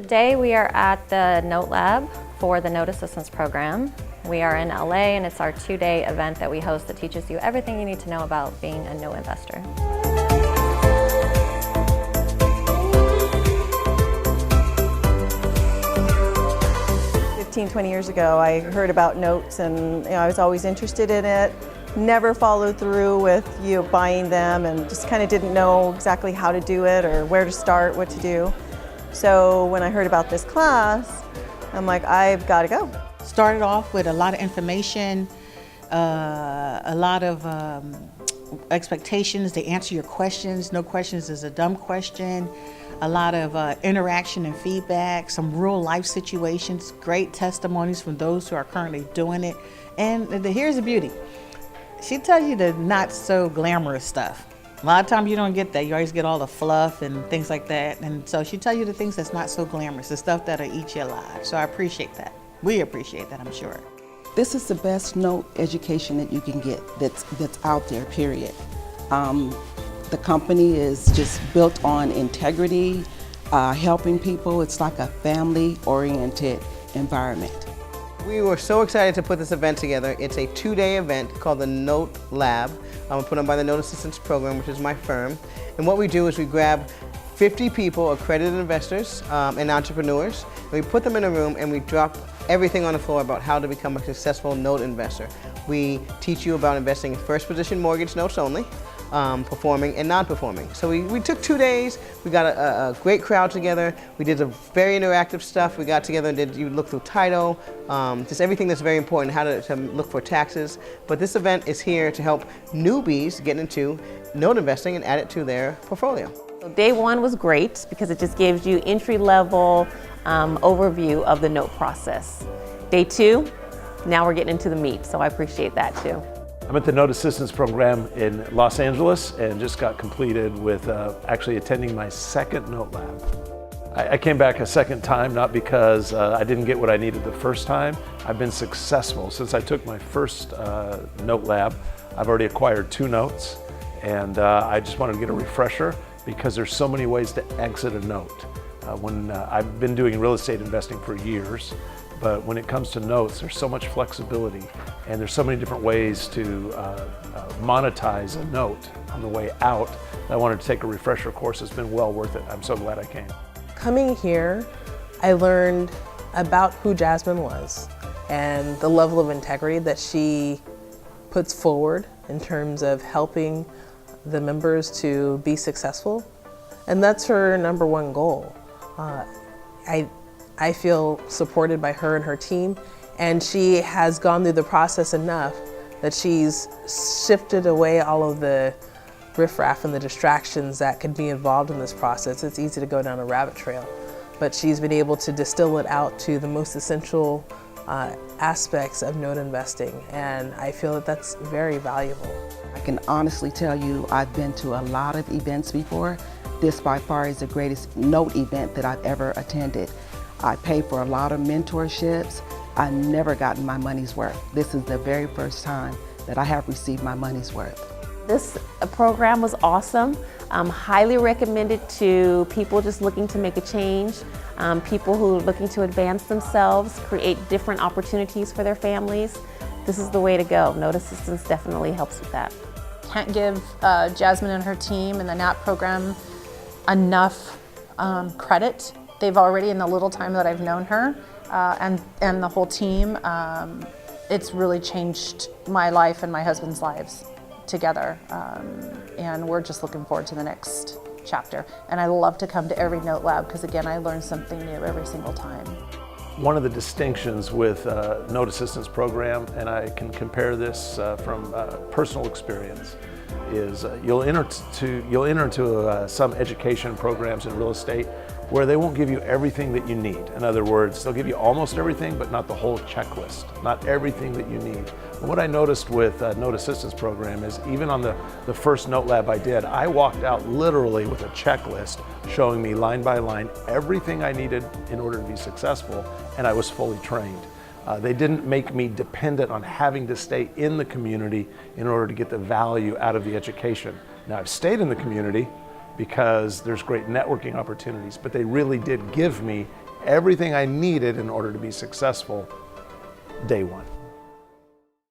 Today we are at the Note Lab for the Note Assistance Program. We are in LA and it's our 2-day event that we host that teaches you everything you need to know about being a note investor. 20 years ago, I heard about notes and I was always interested in it. Never followed through with buying them and just kind of didn't know exactly how to do it or where to start, what to do. So when I heard about this class, I'm like, I've got to go. Started off with a lot of information, a lot of expectations to answer your questions. No questions is a dumb question. A lot of interaction and feedback, some real life situations, great testimonies from those who are currently doing it. And here's the beauty. She tells you the not so glamorous stuff. A lot of times you don't get that. You always get all the fluff and things like that. And so she tells you the things that's not so glamorous, the stuff that'll eat you alive. So I appreciate that. We appreciate that, I'm sure. This is the best note education that you can get that's out there, period. The company is just built on integrity, helping people. It's like a family-oriented environment. We were so excited to put this event together. It's a 2-day event called the Note Lab, put on by the Note Assistance Program, which is my firm. And what we do is we grab 50 people, accredited investors and entrepreneurs, and we put them in a room and we drop everything on the floor about how to become a successful note investor. We teach you about investing in first position mortgage notes only, performing and non-performing. So we took 2 days, we got a great crowd together, we did a very interactive stuff, we got together and you look through title, just everything that's very important, how to look for taxes. But this event is here to help newbies get into note investing and add it to their portfolio. So day one was great because it just gives you entry-level overview of the note process. Day two, now we're getting into the meat, so I appreciate that too. I'm at the Note Assistance Program in Los Angeles and just got completed with actually attending my second Note Lab. I came back a second time, not because I didn't get what I needed the first time. I've been successful. Since I took my first Note Lab, I've already acquired 2 notes, and I just wanted to get a refresher because there's so many ways to exit a note. I've been doing real estate investing for years, but when it comes to notes, there's so much flexibility and there's so many different ways to monetize a note on the way out. I wanted to take a refresher course. It's been well worth it. I'm so glad I came. Coming here, I learned about who Jasmine was and the level of integrity that she puts forward in terms of helping the members to be successful. And that's her #1 goal. I feel supported by her and her team, and she has gone through the process enough that she's shifted away all of the riffraff and the distractions that could be involved in this process. It's easy to go down a rabbit trail, but she's been able to distill it out to the most essential aspects of note investing, and I feel that that's very valuable. I can honestly tell you I've been to a lot of events before. This by far is the greatest note event that I've ever attended. I paid for a lot of mentorships. I've never gotten my money's worth. This is the very first time that I have received my money's worth. This program was awesome. Highly recommended to people just looking to make a change, people who are looking to advance themselves, create different opportunities for their families. This is the way to go. Note Assistance definitely helps with that. Can't give Jasmine and her team and the NAP program enough credit. They've already, in the little time that I've known her and the whole team, it's really changed my life and my husband's lives together. And we're just looking forward to the next chapter. And I love to come to every Note Lab because, again, I learn something new every single time. One of the distinctions with Note Assistance Program, and I can compare this from personal experience, is you'll enter into some education programs in real estate where they won't give you everything that you need. In other words, they'll give you almost everything, but not the whole checklist, not everything that you need. And what I noticed with Note Assistance Program is even on the first Note Lab I did, I walked out literally with a checklist showing me line by line everything I needed in order to be successful, and I was fully trained. They didn't make me dependent on having to stay in the community in order to get the value out of the education. Now, I've stayed in the community, because there's great networking opportunities, but they really did give me everything I needed in order to be successful day one.